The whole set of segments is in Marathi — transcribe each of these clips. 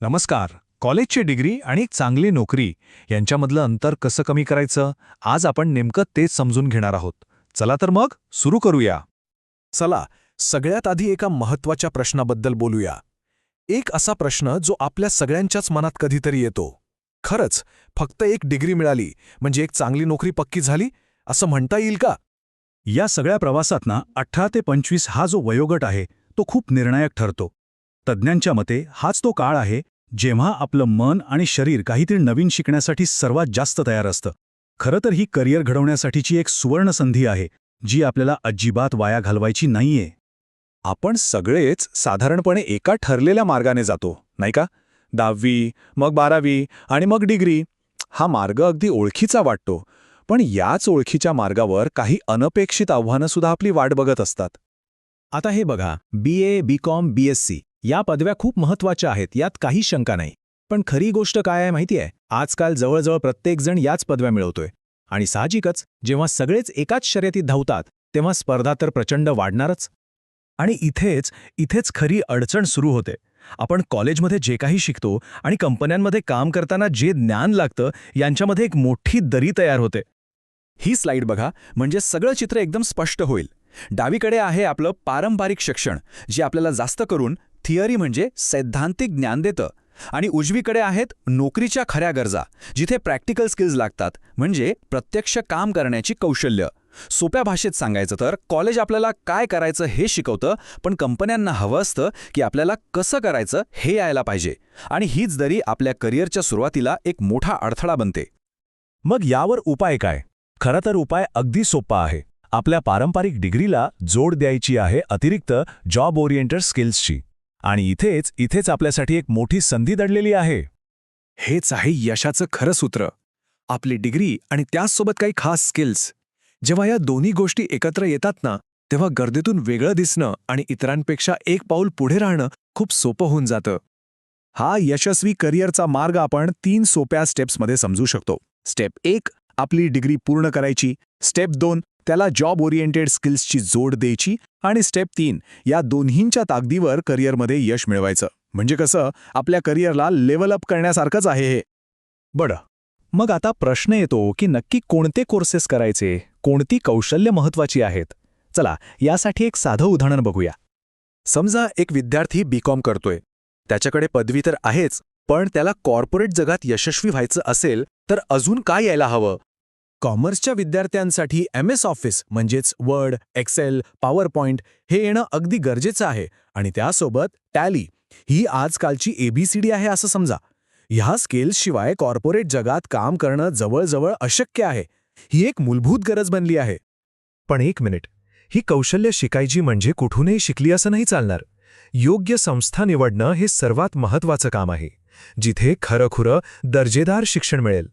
नमस्कार. कॉलेजची डिग्री आणि एक चांगली नोकरी यांच्यामधलं अंतर कसं कमी करायचं आज आपण नेमकं तेच समजून घेणार आहोत. चला तर मग सुरू करूया. चला सगळ्यात आधी एका महत्त्वाच्या प्रश्नाबद्दल बोलूया. एक असा प्रश्न जो आपल्या सगळ्यांच्याच मनात कधीतरी येतो. खरंच फक्त एक डिग्री मिळाली म्हणजे एक चांगली नोकरी पक्की झाली असं म्हणता येईल का? या सगळ्या प्रवासात ना 18 ते 25 हा जो वयोगट आहे तो खूप निर्णायक ठरतो. तज्ज्ञांच्या मते हाच तो काळ आहे जेव्हा आपलं मन आणि शरीर काहीतरी नवीन शिकण्यासाठी सर्वात जास्त तयार असतं. खरं तर ही करिअर घडवण्यासाठीची एक सुवर्ण संधी आहे जी आपल्याला अजिबात वाया घालवायची नाहीये. आपण सगळेच साधारणपणे एका ठरलेल्या मार्गाने जातो, नाही का? 10वी, मग 12वी आणि मग डिग्री. हा मार्ग अगदी ओळखीचा वाटतो, पण याच ओळखीच्या मार्गावर काही अनपेक्षित आव्हानं सुद्धा आपली वाट बघत असतात. आता हे बघा, BA, BCom, BSc या पदव्या खूप महत्त्वाच्या आहेत, यात काही शंका नाही. पण खरी गोष्ट काय आहे माहिती आहे? आजकाल जवळजवळ प्रत्येकजण याच पदव्या मिळवतोय. आणि साहजिकच जेव्हा सगळेच एकाच शर्यतीत धावतात तेव्हा स्पर्धा तर प्रचंड वाढणारच. आणि इथेच खरी अडचण सुरू होते. आपण कॉलेजमध्ये जे काही शिकतो आणि कंपन्यांमध्ये काम करताना जे ज्ञान लागतं यांच्यामध्ये एक मोठी दरी तयार होते. ही स्लाईड बघा, म्हणजे सगळं चित्र एकदम स्पष्ट होईल. डावीकडे आहे आपलं पारंपरिक शिक्षण, जे आपल्याला जास्त करून थिअरी म्हणजे सैद्धांतिक ज्ञान देतं. आणि उजवीकडे आहेत नोकरीच्या खऱ्या गरजा, जिथे प्रॅक्टिकल स्किल्स लागतात, म्हणजे प्रत्यक्ष काम करण्याची कौशल्य. सोप्या भाषेत सांगायचं तर कॉलेज आपल्याला काय करायचं हे शिकवतं, पण कंपन्यांना हवं असतं की आपल्याला कसं करायचं हे यायला पाहिजे. आणि हीच दरी आपल्या करिअरच्या सुरुवातीला एक मोठा अडथळा बनते. मग यावर उपाय काय? खरं तर उपाय अगदी सोपा आहे. आपल्या पारंपरिक डिग्रीला जोड द्यायची आहे अतिरिक्त जॉब ओरिएंटेड स्किल्सची. आणि इथेच आपल्यासाठी एक मोठी संधी दडलेली आहे. हेच आहे यशाचं खरं सूत्र. आपली डिग्री आणि त्याचसोबत काही खास स्किल्स. जेव्हा या दोन्ही गोष्टी एकत्र येतात ना, तेव्हा गर्दीतून वेगळं दिसणं आणि इतरांपेक्षा एक पाऊल पुढे राहणं खूप सोपं होऊन जातं. हा यशस्वी करिअरचा मार्ग आपण 3 सोप्या स्टेप्समध्ये समजू शकतो. स्टेप 1, आपली डिग्री पूर्ण करायची. स्टेप 2, त्याला जॉब ओरिएंटेड स्किल्सची जोड द्यायची. आणि स्टेप 3, या दोन्हींच्या ताकदीवर करिअरमध्ये यश मिळवायचं. म्हणजे कसं, आपल्या करिअरला लेव्हल अप करण्यासारखंच आहे हे. बरं, मग आता प्रश्न येतो की नक्की कोणते कोर्सेस करायचे, कोणती कौशल्य महत्त्वाची आहेत? चला यासाठी एक साधं उदाहरण बघूया. समजा एक विद्यार्थी BCom करतोय. त्याच्याकडे पदवी तर आहेच, पण त्याला कॉर्पोरेट जगात यशस्वी व्हायचं असेल तर अजून काय यायला हवं? कॉमर्सच्या विद्यार्थ्यांसाठी MS ऑफिस म्हणजेच वर्ड, एक्सेल, पॉवरपॉइंट हे येणं अगदी गरजेचं आहे. आणि त्यासोबत टॅली ही आजकालची ABCD आहे असं समजा. ह्या स्किल्सशिवाय कॉर्पोरेट जगात काम करणं जवळजवळ अशक्य आहे. ही एक मूलभूत गरज बनली आहे. पण एक मिनिट, ही कौशल्य शिकायची म्हणजे कुठूनही शिकली असं नाही चालणार. योग्य संस्था निवडणं हे सर्वात महत्त्वाचं काम आहे, जिथे खरंखुरं दर्जेदार शिक्षण मिळेल.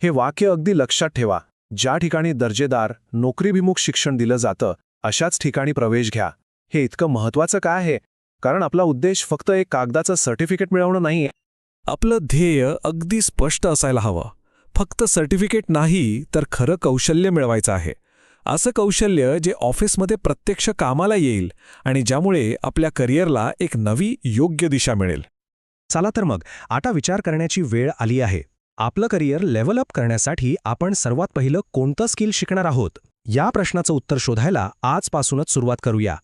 हे वाक्य अगदी लक्षात ठेवा. ज्या ठिकाणी दर्जेदार, नोकरीभिमुख शिक्षण दिलं जातं अशाच ठिकाणी प्रवेश घ्या. हे इतकं महत्त्वाचं काय आहे? कारण आपला उद्देश फक्त एक कागदाचं सर्टिफिकेट मिळवणं नाहीये. आपलं ध्येय अगदी स्पष्ट असायला हवं. फक्त सर्टिफिकेट नाही तर खरं कौशल्य मिळवायचं आहे. असं कौशल्य जे ऑफिसमध्ये प्रत्यक्ष कामाला येईल आणि ज्यामुळे आपल्या करिअरला एक नवी योग्य दिशा मिळेल. चला तर मग आता विचार करण्याची वेळ आली आहे. आपलं करिअर लेव्हल अप करण्यासाठी आपण सर्वात पहिलं कोणतं स्किल शिकणार आहोत? या प्रश्नाचं उत्तर शोधायला आजपासूनच सुरुवात करूया.